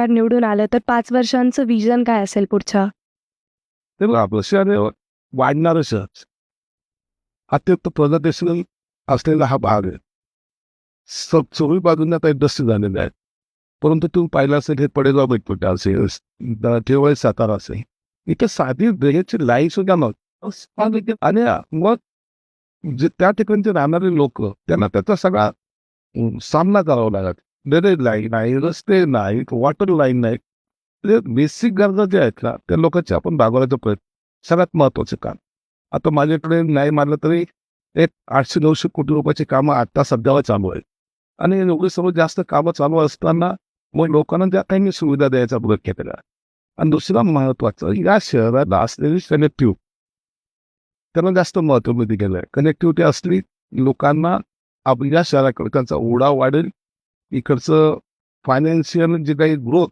निवडून आलं तर 5 वर्षांचं विजन काय असेल पुढच्या? ते बघा, आपलं शहर वाढणारं शहर, अत्यंत प्रगतिशील असलेला हा भाग आहे. चोही बाजूंना आता इंडस्ट्री झालेल्या आहेत. परंतु तुम्ही पाहिलं असेल हे पडेगाव बेटपुटा असेल, केवळ सातारा असेल, इथे साधी ड्रेनेजची लाईन सुद्धा नव्हती. आणि मग जे त्या ठिकाणचे राहणारे लोक त्यांना त्याचा सगळा सामना करावा लागत. ड्रेनेज लाईन नाही, रस्ते नाहीत, वॉटर लाईन नाही. बेसिक गरजा ज्या आहेत ना त्या लोकांचे आपण भागवण्याचा प्रयत्न सगळ्यात महत्वाचं काम. आता माझ्याकडे नाही मानलं तरी एक 800-900 कोटी रुपयाची कामं आता सध्याला चालू आहेत. आणि एवढी सर्व जास्त कामं चालू असताना मग लोकांना ज्या काही मी सुविधा द्यायचा प्रयत्न केला. आणि दुसरा महत्वाचं, या शहराला असलेली कनेक्टिव्ह त्यांना जास्त महत्त्व मी दिलेलं आहे. कनेक्टिव्हिटी असली लोकांना आपल्या शहराकडे त्यांचा ओढा वाढेल, इकडचं फायनान्शियल जे काही ग्रोथ